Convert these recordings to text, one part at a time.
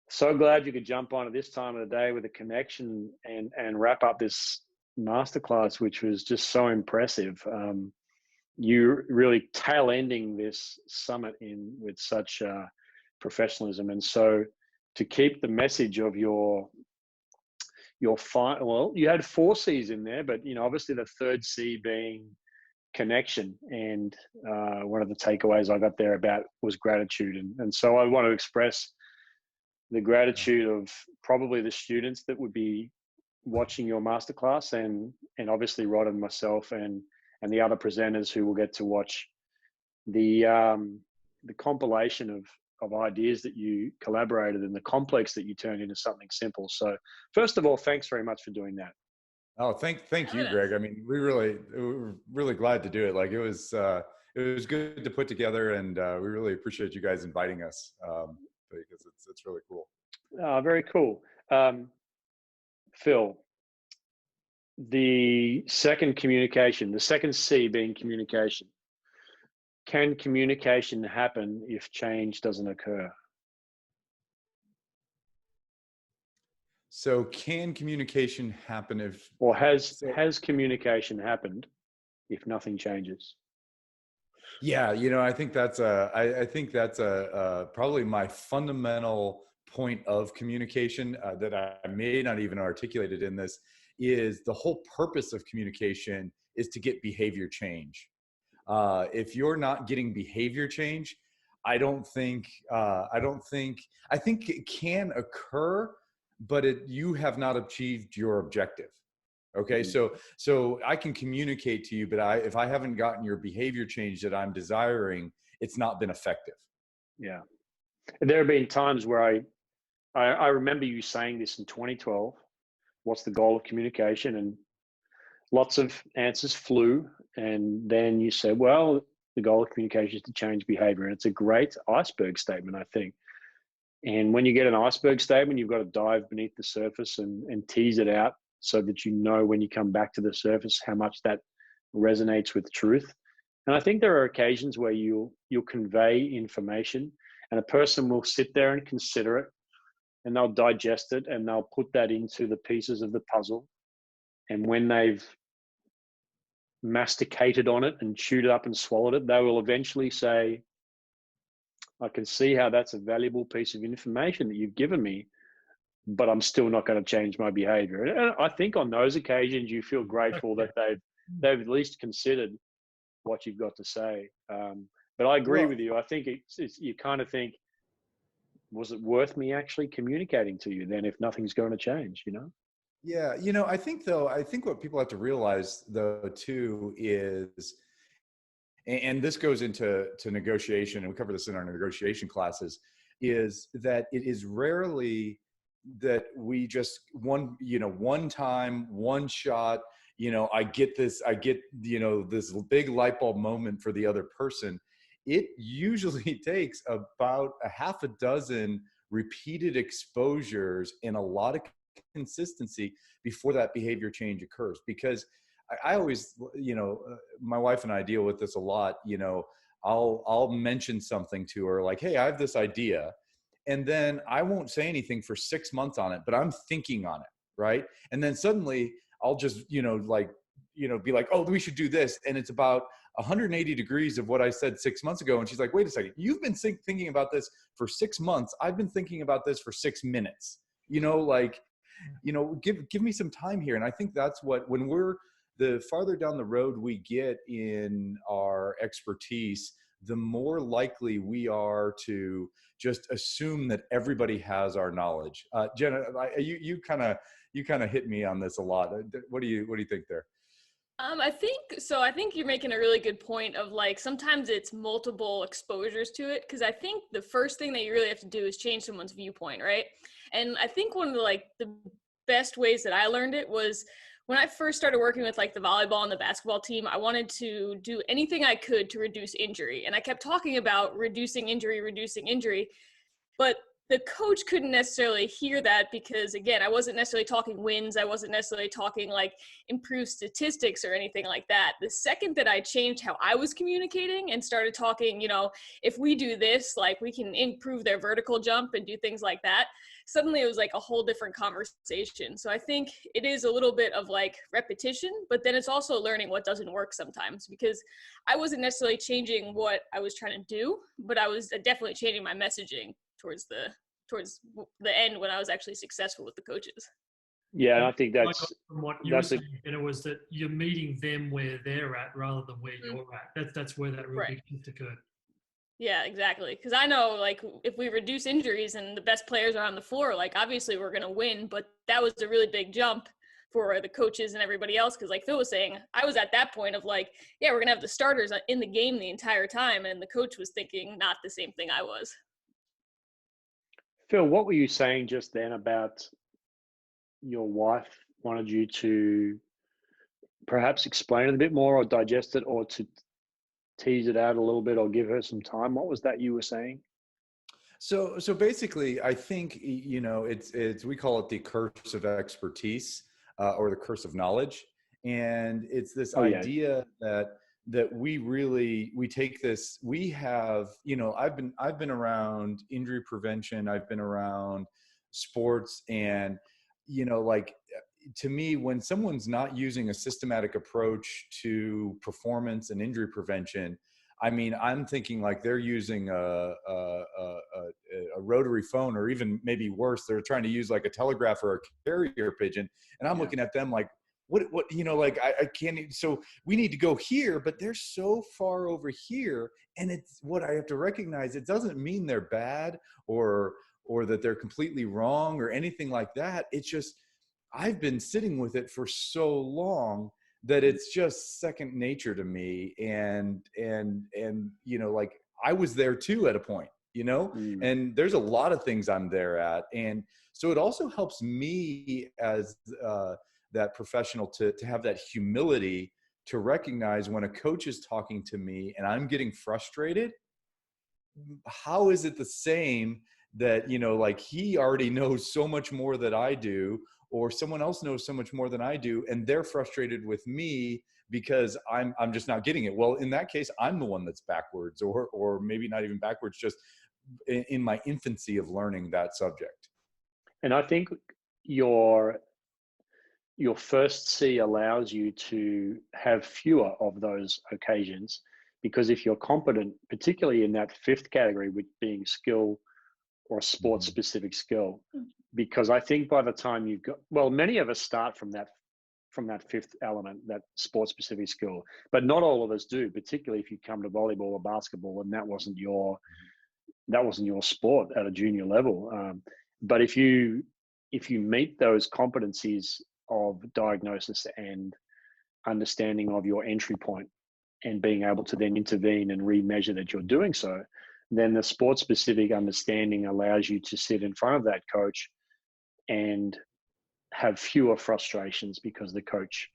So glad you could jump on at this time of the day with a connection and wrap up this masterclass, which was just so impressive. You really tail ending this summit in with such professionalism, and so to keep the message of your well, you had 4 C's in there, but obviously the third C being connection, and one of the takeaways I got there about was gratitude, and so I want to express the gratitude of probably the students that would be watching your masterclass, and obviously Rod and myself and the other presenters who will get to watch the compilation of ideas that you collaborated and the complex that you turned into something simple. So first of all, thanks very much for doing that. Oh, thank you, Greg. I mean, we were really glad to do it. Like it was good to put together, and we really appreciate you guys inviting us. Because it's really cool. Very cool. Phil, the second C being communication. Can communication happen if change doesn't occur? So can communication happen or has communication happened if nothing changes? Yeah, I think that's probably my fundamental point of communication that I may not even articulated in this is the whole purpose of communication is to get behavior change. If you're not getting behavior change, I think it can occur, but you have not achieved your objective. Okay. Mm-hmm. So I can communicate to you, but if I haven't gotten your behavior change that I'm desiring, it's not been effective. Yeah. There have been times where I remember you saying this in 2012, what's the goal of communication? And lots of answers flew. And then you said, well, the goal of communication is to change behavior. And it's a great iceberg statement, I think. And when you get an iceberg statement, you've got to dive beneath the surface and tease it out, so that you know when you come back to the surface how much that resonates with truth. And I think there are occasions where you'll convey information and a person will sit there and consider it, and they'll digest it, and they'll put that into the pieces of the puzzle. And when they've masticated on it and chewed it up and swallowed it, they will eventually say, I can see how that's a valuable piece of information that you've given me, but I'm still not going to change my behavior. And I think on those occasions, you feel grateful that they've at least considered what you've got to say. But I agree with you. I think it's you kind of think, was it worth me actually communicating to you then if nothing's going to change, Yeah. I think what people have to realize though too is, and this goes into negotiation, and we cover this in our negotiation classes, is that it is rarely that we just one time, one shot, I get this big light bulb moment for the other person. It usually takes about a half a dozen repeated exposures and a lot of consistency before that behavior change occurs. Because I always, my wife and I deal with this a lot. I'll mention something to her like, hey, I have this idea. And then I won't say anything for 6 months on it, but I'm thinking on it. Right. And then suddenly I'll just, be like, oh, we should do this. And it's about 180 degrees of what I said 6 months ago. And she's like, wait a second, you've been thinking about this for 6 months. I've been thinking about this for 6 minutes, give me some time here. And I think that's when the farther down the road we get in our expertise, the more likely we are to just assume that everybody has our knowledge. Jenna, you kind of hit me on this a lot. What do you think there? I think you're making a really good point of like, sometimes it's multiple exposures to it. Cause I think the first thing that you really have to do is change someone's viewpoint. Right. And I think one of the best ways that I learned it was when I first started working with like the volleyball and the basketball team. I wanted to do anything I could to reduce injury. And I kept talking about reducing injury. But the coach couldn't necessarily hear that because, again, I wasn't necessarily talking wins. I wasn't necessarily talking like improved statistics or anything like that. The second that I changed how I was communicating and started talking, you know, if we do this, like we can improve their vertical jump and do things like that, suddenly it was like a whole different conversation. So I think it is a little bit of like repetition, but then it's also learning what doesn't work sometimes, because I wasn't necessarily changing what I was trying to do, but I was definitely changing my messaging towards the end when I was actually successful with the coaches. Yeah, and I think What I got that's from what you were that's a, saying, Jenna, was that you're meeting them where they're at rather than where Mhm. you're at. That's where that real Right. big shift occurred. Yeah, exactly. Because I know, like, if we reduce injuries and the best players are on the floor, like, obviously we're going to win. But that was a really big jump for the coaches and everybody else. Because, like Phil was saying, I was at that point of, like, yeah, we're going to have the starters in the game the entire time. And the coach was thinking not the same thing I was. Phil, what were you saying just then about your wife wanted you to perhaps explain it a bit more or digest it or to tease it out a little bit or give her some time? What was that you were saying? So basically, I think, you know, it's we call it the curse of expertise, or the curse of knowledge, and it's this Oh, yeah. idea that we take this. We have, you know, I've been around injury prevention. I've been around sports, and you know, like, to me, when someone's not using a systematic approach to performance and injury prevention, I mean, I'm thinking like they're using a rotary phone, or even maybe worse, they're trying to use like a telegraph or a carrier pigeon. And I'm Yeah. looking at them like, what, you know, like I can't, so we need to go here, but they're so far over here. And it's what I have to recognize. It doesn't mean they're bad or that they're completely wrong or anything like that. It's just, I've been sitting with it for so long that it's just second nature to me. And you know, like I was there too at a point, you know, Mm. and there's a lot of things I'm there at. And so it also helps me as that professional to have that humility to recognize when a coach is talking to me and I'm getting frustrated, how is it the same that, you know, like he already knows so much more than I do, or someone else knows so much more than I do, and they're frustrated with me because I'm just not getting it. Well, in that case, I'm the one that's backwards, or maybe not even backwards, just in my infancy of learning that subject. And I think your first C allows you to have fewer of those occasions, because if you're competent, particularly in that fifth category, with being skill or sports specific skill, because I think by the time you've got, well, many of us start from that fifth element, that sports specific skill, but not all of us do, particularly if you come to volleyball or basketball and that wasn't your sport at a junior level. But if you meet those competencies of diagnosis and understanding of your entry point and being able to then intervene and remeasure that you're doing so, then the sports specific understanding allows you to sit in front of that coach and have fewer frustrations, because the coach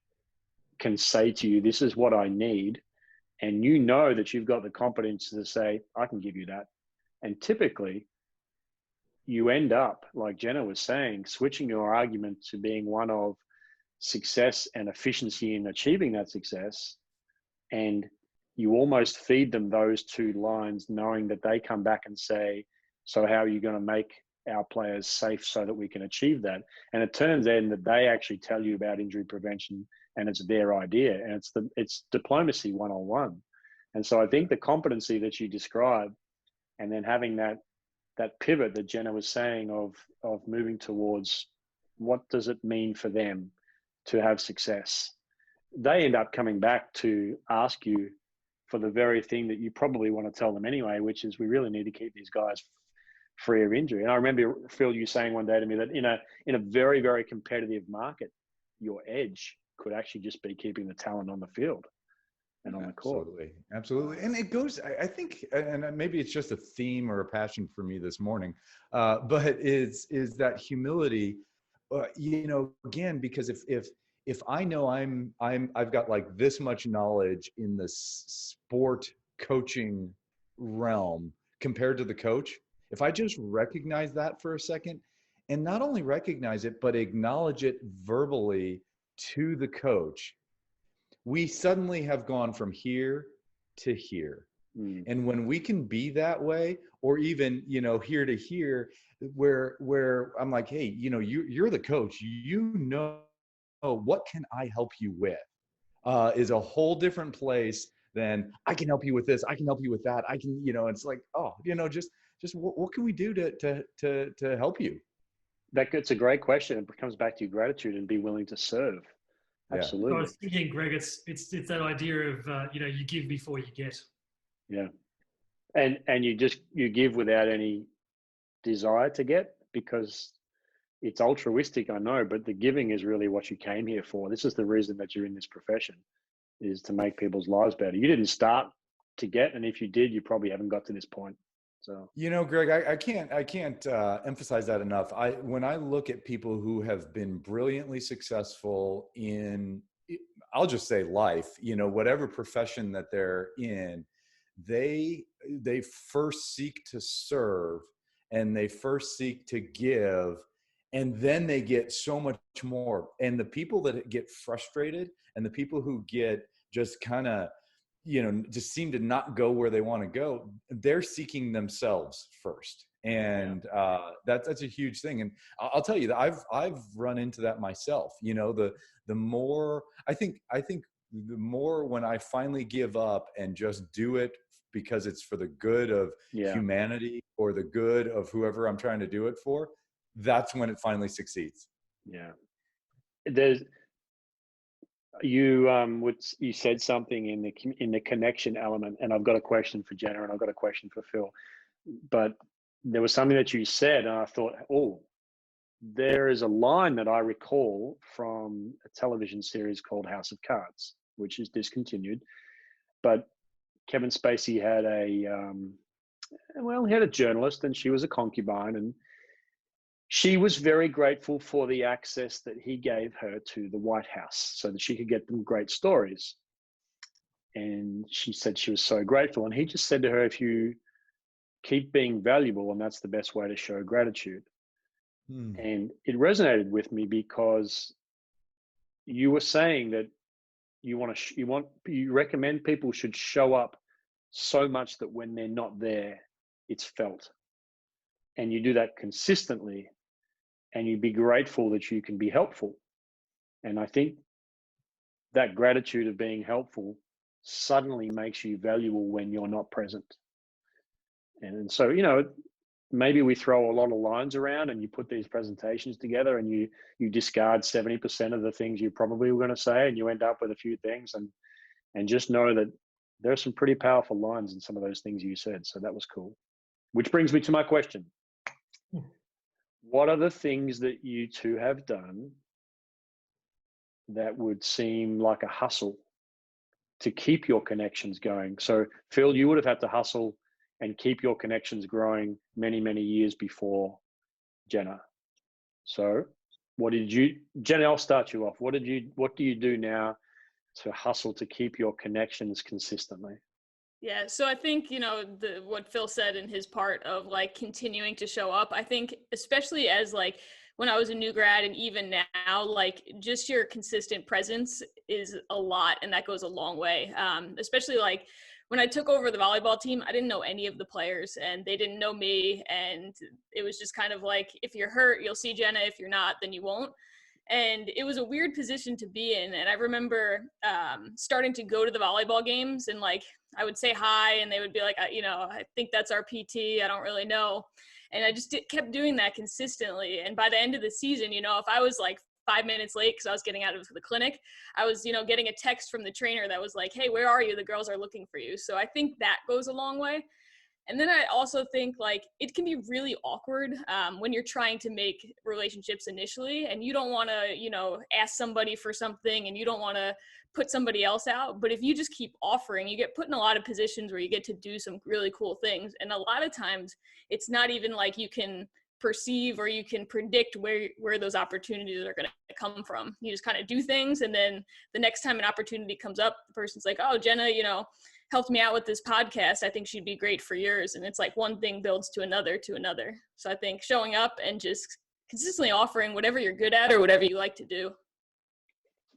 can say to you, this is what I need. And you know that you've got the competence to say, I can give you that. And typically you end up, like Jenna was saying, switching your argument to being one of success and efficiency in achieving that success. And you almost feed them those two lines, knowing that they come back and say, so how are you going to make our players safe so that we can achieve that? And it turns out that they actually tell you about injury prevention and it's their idea, and it's diplomacy 101. And so I think the competency that you describe, and then having that pivot that Jenna was saying of moving towards what does it mean for them to have success, they end up coming back to ask you for the very thing that you probably want to tell them anyway, which is we really need to keep these guys free of injury. And I remember, Phil, you saying one day to me that in a very, very competitive market, your edge could actually just be keeping the talent on the field and on the court. Absolutely. And it goes, I think, and maybe it's just a theme or a passion for me this morning, but is that humility, you know, again, because if I know I've got like this much knowledge in the sport coaching realm compared to the coach, if I just recognize that for a second, and not only recognize it, but acknowledge it verbally to the coach, we suddenly have gone from here to here. And when we can be that way, or even, here to here, where I'm like, hey, you're the coach, what can I help you with, is a whole different place than I can help you with this, I can help you with that, I can, it's like, oh, just what can we do to help you? That's a great question. It comes back to your gratitude and be willing to serve. Yeah. Absolutely. I was thinking, Greg, it's that idea of you give before you get. Yeah, and you give without any desire to get, because it's altruistic, I know, but the giving is really what you came here for. This is the reason that you're in this profession, is to make people's lives better. You didn't start to get, and if you did, you probably haven't got to this point. So, Greg, I can't emphasize that enough. When I look at people who have been brilliantly successful in, I'll just say life, whatever profession that they're in, they first seek to serve, and they first seek to give, and then they get so much more. And the people that get frustrated, and the people who get just kind of, just seem to not go where they want to go, they're seeking themselves first. And that's a huge thing. And I'll tell you that I've run into that myself. The more I think the more, when I finally give up and just do it because it's for the good of humanity, or the good of whoever I'm trying to do it for, that's when it finally succeeds. Yeah. You said something in the connection element, and I've got a question for Jenna, and I've got a question for Phil. But there was something that you said, and I thought, oh, there is a line that I recall from a television series called House of Cards, which is discontinued. But Kevin Spacey had he had a journalist, and she was a concubine, and she was very grateful for the access that he gave her to the White House so that she could get them great stories. And she said she was so grateful. And he just said to her, if you keep being valuable, and that's the best way to show gratitude. And it resonated with me, because you were saying that you recommend people should show up so much that when they're not there, it's felt. And you do that consistently, and you be grateful that you can be helpful. And I think that gratitude of being helpful suddenly makes you valuable when you're not present. And so, maybe we throw a lot of lines around, and you put these presentations together, and you discard 70% of the things you probably were going to say, and you end up with a few things, and just know that there are some pretty powerful lines in some of those things you said. So that was cool. Which brings me to my question. What are the things that you two have done that would seem like a hustle to keep your connections going? So, Phil, you would have had to hustle and keep your connections growing many, many years before Jenna. So Jenna, I'll start you off. What do you do now to hustle to keep your connections consistently? Yeah, so I think, what Phil said in his part of like continuing to show up, I think especially as like when I was a new grad, and even now, like just your consistent presence is a lot, and that goes a long way. Especially like when I took over the volleyball team, I didn't know any of the players, and they didn't know me. And it was just kind of like, if you're hurt, you'll see Jenna. If you're not, then you won't. And it was a weird position to be in. And I remember starting to go to the volleyball games, and like I would say hi, and they would be like, I think that's our PT. I don't really know. And I just kept doing that consistently. And by the end of the season, if I was like 5 minutes late because I was getting out of the clinic, I was, getting a text from the trainer that was like, hey, where are you? The girls are looking for you. So I think that goes a long way. And then I also think like it can be really awkward when you're trying to make relationships initially, and you don't want to, ask somebody for something, and you don't want to put somebody else out. But if you just keep offering, you get put in a lot of positions where you get to do some really cool things. And a lot of times it's not even like you can perceive or you can predict where those opportunities are going to come from. You just kind of do things, and then the next time an opportunity comes up, the person's like, oh, Jenna, helped me out with this podcast. I think she'd be great for yours. And it's like one thing builds to another. So I think showing up and just consistently offering whatever you're good at or whatever you like to do.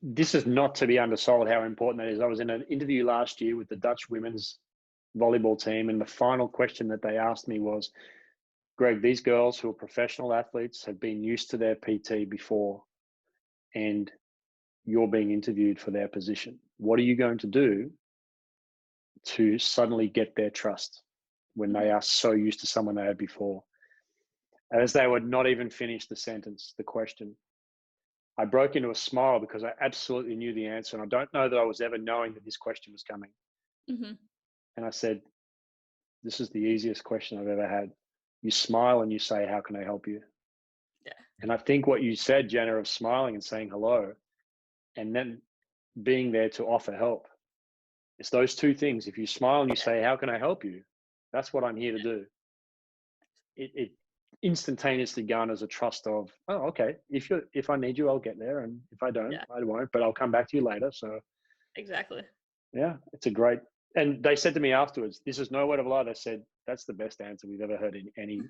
This is not to be undersold how important that is. I was in an interview last year with the Dutch women's volleyball team, and the final question that they asked me was, Greg, these girls who are professional athletes have been used to their PT before, and you're being interviewed for their position. What are you going to do to suddenly get their trust when they are so used to someone they had before? As they would not even finish the sentence, the question, I broke into a smile because I absolutely knew the answer. And I don't know that I was ever knowing that this question was coming. Mm-hmm. And I said, this is the easiest question I've ever had. You smile and you say, how can I help you? Yeah. And I think what you said, Jenna, of smiling and saying hello, and then being there to offer help, it's those two things. If you smile and you say, how can I help you? That's what I'm here to do. It instantaneously garners a trust of, oh, okay, if I need you, I'll get there. And if I don't, I won't, but I'll come back to you later. So exactly. Yeah, it's a great, and they said to me afterwards, this is no word of a lie. They said, that's the best answer we've ever heard in any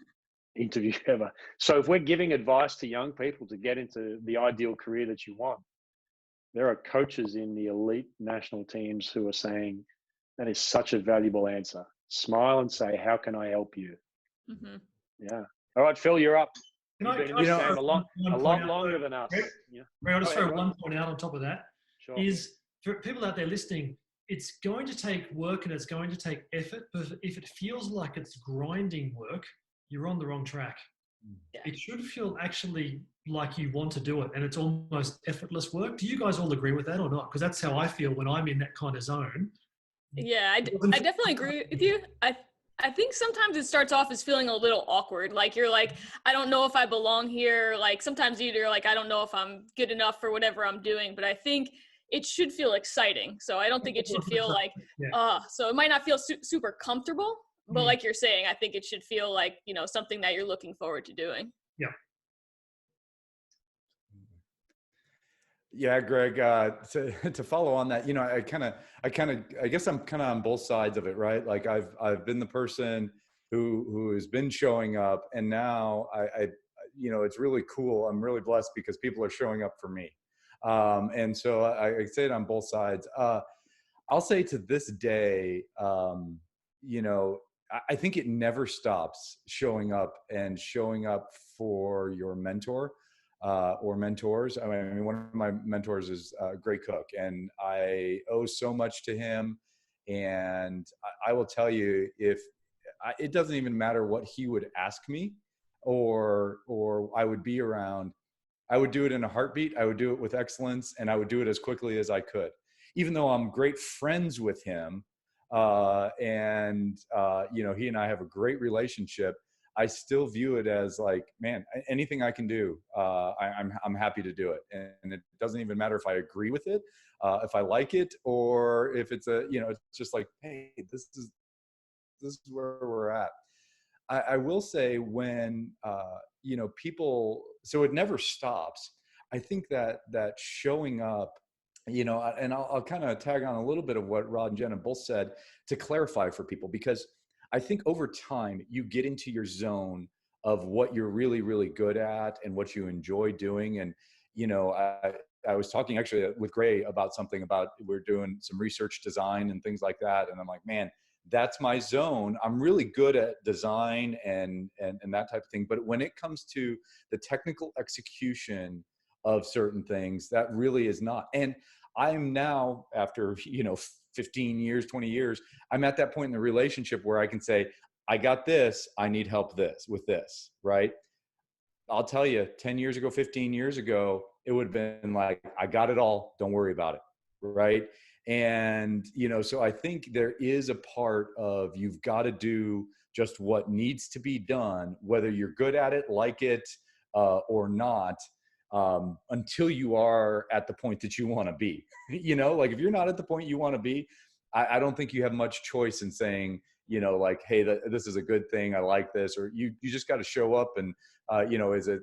interview ever. So if we're giving advice to young people to get into the ideal career that you want, there are coaches in the elite national teams who are saying that is such a valuable answer. Smile and say, how can I help you? Mm-hmm. Yeah. All right, Phil, you're up. You've been in this game a lot longer than us. Yeah. I'll just throw one point out on top of that. Sure. Is for people out there listening, it's going to take work and it's going to take effort, but if it feels like it's grinding work, you're on the wrong track. Yeah. It should feel actually like you want to do it and it's almost effortless work. Do you guys all agree with that or not? Because that's how I feel when I'm in that kind of zone. Yeah, I definitely agree with you. I think sometimes it starts off as feeling a little awkward. Like you're like, I don't know if I belong here. Like sometimes you're like, I don't know if I'm good enough for whatever I'm doing. But I think it should feel exciting. So I don't think it should feel like, so it might not feel super comfortable. But like you're saying, I think it should feel like, something that you're looking forward to doing. Yeah. Yeah, Greg, to follow on that, I guess I'm kind of on both sides of it, right? Like I've been the person who has been showing up, and now I it's really cool. I'm really blessed because people are showing up for me. And so I say it on both sides. I'll say to this day, I think it never stops showing up for your mentor. Or mentors. I mean, one of my mentors is a great cook, and I owe so much to him. And I will tell you, it doesn't even matter what he would ask me, or I would be around, I would do it in a heartbeat. I would do it with excellence, and I would do it as quickly as I could. Even though I'm great friends with him, he and I have a great relationship, I still view it as like, man, anything I can do, I'm happy to do it. And it doesn't even matter if I agree with it, if I like it, or if it's it's just like, hey, this is where we're at. I will say when, people, so it never stops. I think that showing up, and I'll kind of tag on a little bit of what Rod and Jenna both said to clarify for people, because I think over time you get into your zone of what you're really, really good at and what you enjoy doing. And, I was talking actually with Gray about something about, we're doing some research design and things like that. And I'm like, man, that's my zone. I'm really good at design and that type of thing. But when it comes to the technical execution of certain things, that really is not. And I'm now, after, 15 years, 20 years, I'm at that point in the relationship where I can say, I got this, I need help with this, right? I'll tell you, 10 years ago, 15 years ago, it would have been like, I got it all, don't worry about it, right? And, so I think there is a part of, you've got to do just what needs to be done, whether you're good at it, like it, or not, until you are at the point that you want to be. Like if you're not at the point you want to be, I don't think you have much choice in saying, like, hey, this is a good thing, I like this, or you just got to show up and you know, is it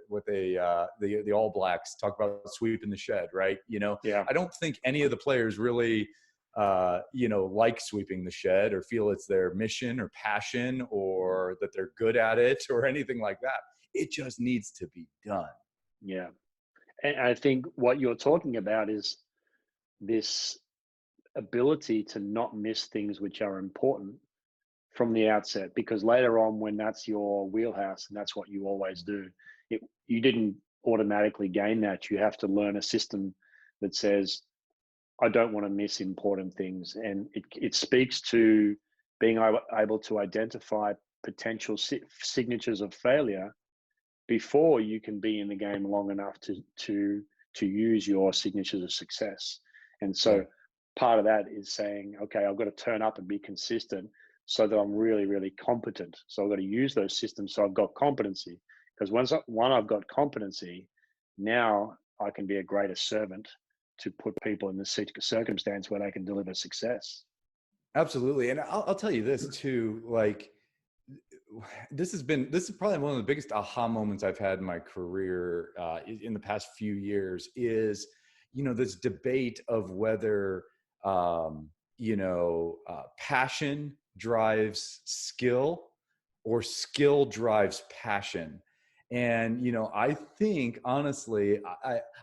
what the All Blacks talk about sweeping the shed, right? You know, Yeah. I don't think any of the players really, you know, like sweeping the shed or feel it's their mission or passion or that they're good at it or anything like that. It just needs to be done. Yeah. And I think what you're talking about is this ability to not miss things which are important from the outset, because later on, when that's your wheelhouse and that's what you always do, you didn't automatically gain that. You have to learn a system that says, I don't want to miss important things. And it speaks to being able to identify potential signatures of failure before you can be in the game long enough to use your signatures of success. And so Yeah. part of that is saying, okay, I've got to turn up and be consistent so that I'm really, really competent. So I've got to use those systems so I've got competency. Because once I've got competency, now I can be a greater servant to put people in the circumstance where they can deliver success. Absolutely. And I'll tell you this too, like, this is probably one of the biggest aha moments I've had in my career in the past few years is, you know, this debate of whether, you know, passion drives skill or skill drives passion. And, you know, I think honestly,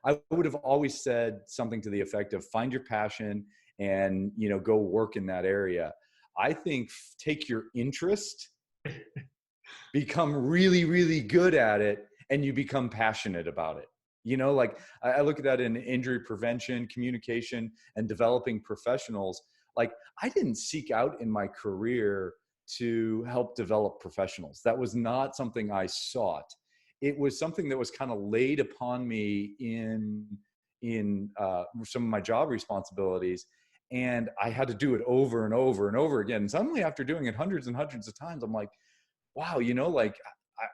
I would have always said something to the effect of find your passion and, you know, go work in that area. I think take your interest, become really, really good at it, and you become passionate about it. You know, like I look at that in injury prevention, communication, and developing professionals. Like I didn't seek out in my career to help develop professionals. That was not something I sought. It was something that was kind of laid upon me in some of my job responsibilities. And I had to do it over and over and over again. And suddenly after doing it hundreds and hundreds of times, I'm like, wow, you know, like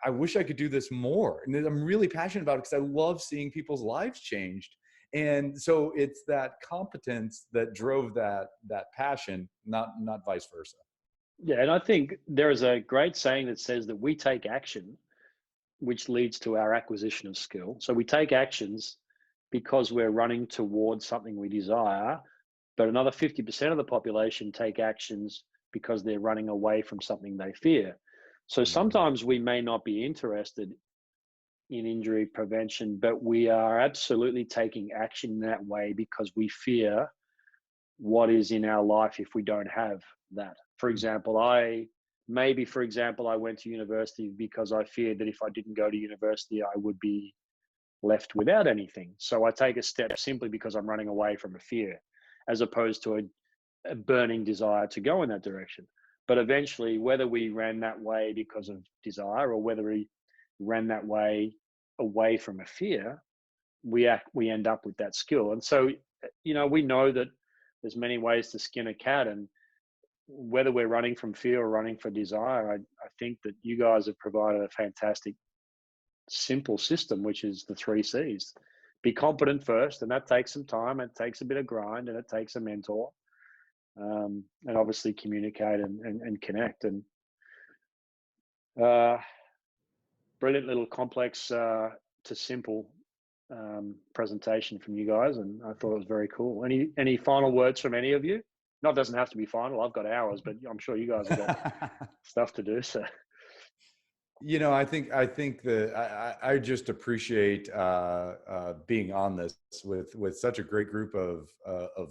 I wish I could do this more. And I'm really passionate about it because I love seeing people's lives changed. And so it's that competence that drove that passion, not vice versa. Yeah, and I think there is a great saying that says that we take action, which leads to our acquisition of skill. So we take actions because we're running towards something we desire, but another 50% of the population take actions because they're running away from something they fear. So sometimes we may not be interested in injury prevention, but we are absolutely taking action in that way because we fear what is in our life if we don't have that. For example, I went to university because I feared that if I didn't go to university, I would be left without anything. So I take a step simply because I'm running away from a fear, as opposed to a burning desire to go in that direction. But eventually, whether we ran that way because of desire or whether we ran that way away from a fear, we end up with that skill. And so, you know, we know that there's many ways to skin a cat, and whether we're running from fear or running for desire, I think that you guys have provided a fantastic, simple system, which is the 3 C's. Be competent first, and that takes some time. It takes a bit of grind, and it takes a mentor. And obviously communicate and connect. And brilliant little complex to simple presentation from you guys, and I thought it was very cool. Any final words from any of you? Not doesn't have to be final. I've got hours, but I'm sure you guys have got stuff to do. So, you know, I think that I just appreciate being on this with such a great group of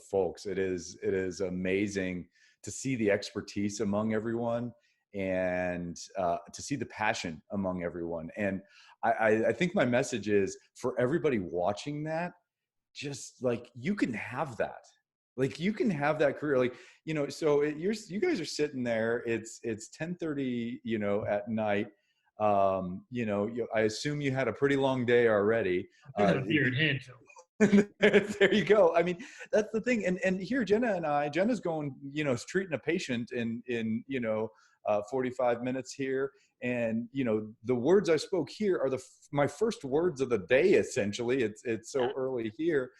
folks. It is amazing to see the expertise among everyone and to see the passion among everyone. And I think my message is for everybody watching that, just like you can have that. Like you can have that career, like, you know, so you guys are sitting there, it's 10:30, you know, at night. You know, I assume you had a pretty long day already. I got a beer in hand, Phil. There you go. I mean, that's the thing. And here, Jenna's going, you know, treating a patient in you know, 45 minutes here. And, you know, the words I spoke here are my first words of the day, essentially. It's so early here,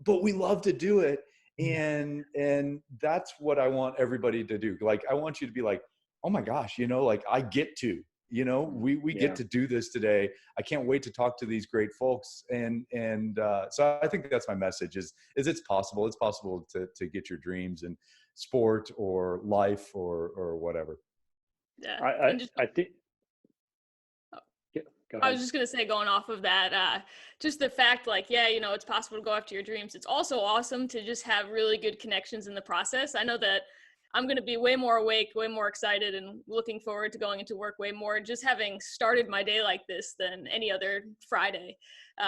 but we love to do it. And that's what I want everybody to do. Like, I want you to be like, oh my gosh, you know, like I get to We Yeah. get to do this today. I can't wait to talk to these great folks. So I think that's my message is it's possible. It's possible to get your dreams in sport or life or whatever. Yeah. I think, yeah, go I ahead. was just gonna say, going off of that, just the fact, like, yeah, it's possible to go after your dreams. It's also awesome to just have really good connections in the process. I know that I'm gonna be way more awake, way more excited, and looking forward to going into work way more, just having started my day like this than any other Friday.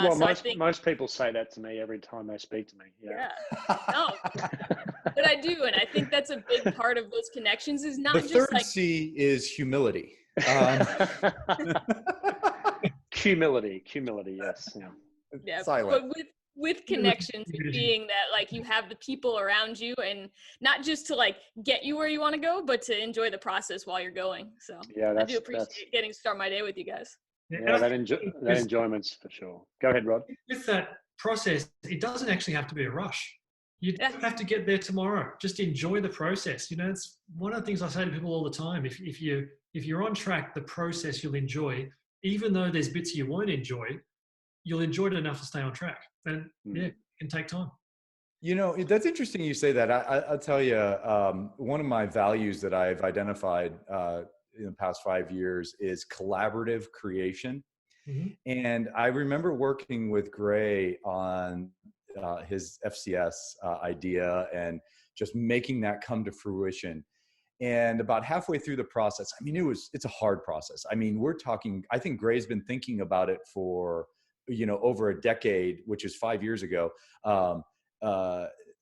Well, So I think, most people say that to me every time they speak to me. Yeah. no, but I do, and I think that's a big part of those connections is not The just third like C is humility. Humility, yes. Yeah. yeah, Silent. but with connections, it being that like you have the people around you, and not just to like get you where you want to go, but to enjoy the process while you're going. So Yeah, I do appreciate getting to start my day with you guys. Yeah, that enjoyment's for sure. Go ahead, Rod. With that process, it doesn't actually have to be a rush. You don't have to get there tomorrow. Just enjoy the process. It's one of the things I say to people all the time. If you're on track, the process you'll enjoy, even though there's bits you won't enjoy, you'll enjoy it enough to stay on track. And it can take time. That's interesting you say that. I'll tell you, one of my values that I've identified in the past 5 years is collaborative creation. Mm-hmm. And I remember working with Gray on his FCS idea and just making that come to fruition. And about halfway through the process, it's a hard process. We're talking, I think Gray's been thinking about it for, over a decade, which is 5 years ago,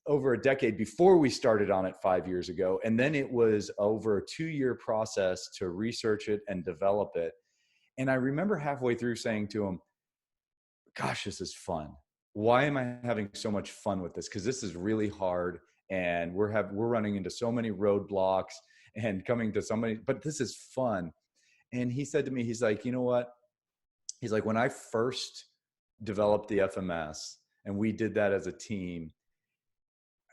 over a decade before we started on it 5 years ago. And then it was over a 2-year process to research it and develop it. And I remember halfway through saying to him, gosh, this is fun. Why am I having so much fun with this? Because this is really hard. And we're running into so many roadblocks and coming to so many, but this is fun. And he said to me, he's like, you know what? He's like, when I first developed the FMS and we did that as a team,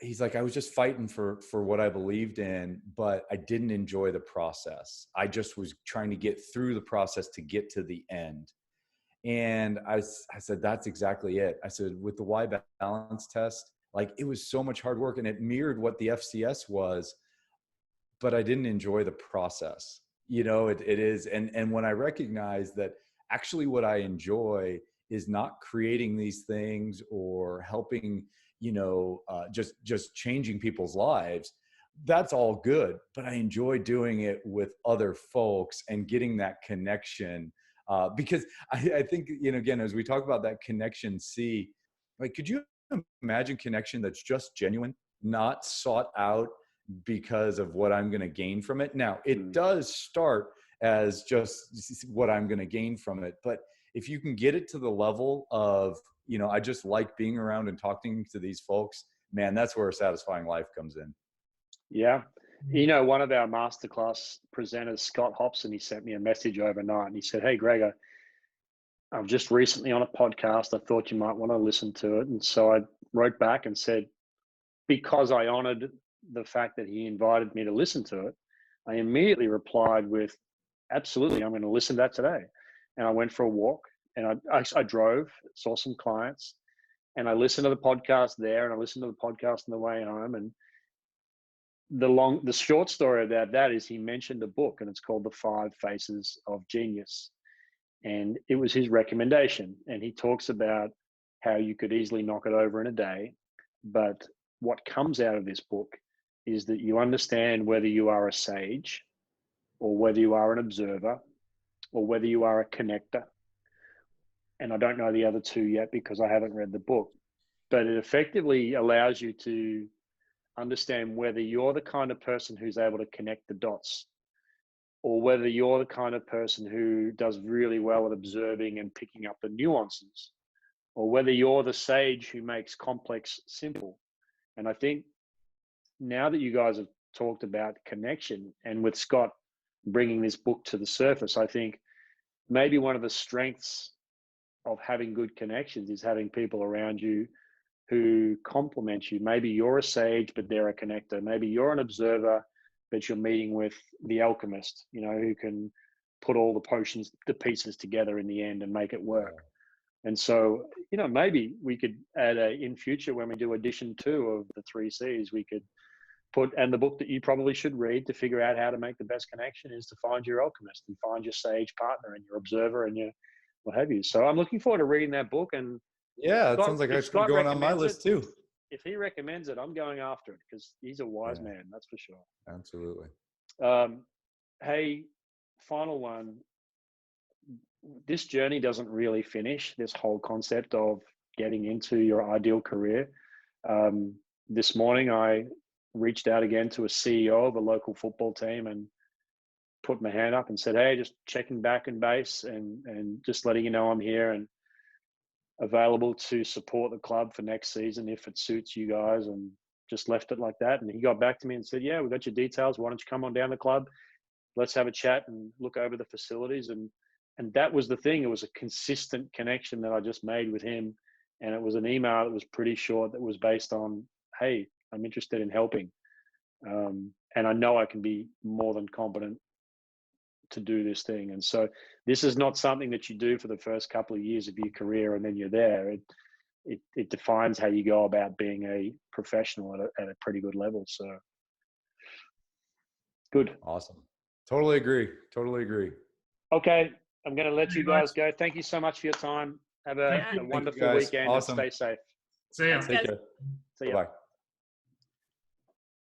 he's like, I was just fighting for what I believed in, but I didn't enjoy the process. I just was trying to get through the process to get to the end. And I said, that's exactly it. I said, with the Y balance test, like it was so much hard work and it mirrored what the FCS was, but I didn't enjoy the process. It is. And when I recognized that actually what I enjoy is not creating these things or helping, just changing people's lives, that's all good. But I enjoy doing it with other folks and getting that connection. Because I think, again, as we talk about that connection, like, could you imagine connection that's just genuine, not sought out because of what I'm going to gain from it? Now, it does start as just what I'm going to gain from it. But if you can get it to the level of, I just like being around and talking to these folks, man, that's where a satisfying life comes in. Yeah. One of our masterclass presenters, Scott Hobson, he sent me a message overnight and he said, hey, Greg, I'm just recently on a podcast. I thought you might want to listen to it. And so I wrote back and said, because I honored the fact that he invited me to listen to it, I immediately replied with, absolutely, I'm going to listen to that today. And I went for a walk and I drove, saw some clients, and I listened to the podcast there and I listened to the podcast on the way home. And the short story about that is he mentioned a book and it's called The 5 Faces of Genius. And it was his recommendation. And he talks about how you could easily knock it over in a day. But what comes out of this book is that you understand whether you are a sage or whether you are an observer or whether you are a connector. And I don't know the other two yet because I haven't read the book, but it effectively allows you to understand whether you're the kind of person who's able to connect the dots or whether you're the kind of person who does really well at observing and picking up the nuances, or whether you're the sage who makes complex simple. And I think now that you guys have talked about connection and with Scott bringing this book to the surface, I think maybe one of the strengths of having good connections is having people around you who complement you. Maybe you're a sage, but they're a connector. Maybe you're an observer, but you're meeting with the alchemist, who can put all the pieces together in the end and make it work. And so, maybe we could add in future when we do edition 2 of the 3 C's, we could and the book that you probably should read to figure out how to make the best connection is to find your alchemist and find your sage partner and your observer and your what have you. So I'm looking forward to reading that book. And yeah, it sounds like it's going on my list too. If he recommends it, I'm going after it because he's a wise man. That's for sure. Absolutely. Hey, final one. This journey doesn't really finish, this whole concept of getting into your ideal career. This morning, I reached out again to a CEO of a local football team and put my hand up and said, hey, just checking back in base and just letting you know I'm here and available to support the club for next season if it suits you guys, and just left it like that. And he got back to me and said, yeah, we got your details. Why don't you come on down to the club? Let's have a chat and look over the facilities. And that was the thing. It was a consistent connection that I just made with him. And it was an email that was pretty short that was based on, hey, I'm interested in helping. And I know I can be more than competent to do this thing. And so this is not something that you do for the first couple of years of your career and then you're there. It defines how you go about being a professional at a pretty good level. So good. Awesome. Totally agree. Okay. I'm going to let you guys go. Thank you so much for your time. Have a wonderful weekend. Awesome. And stay safe. See ya. Take care. See ya. Bye.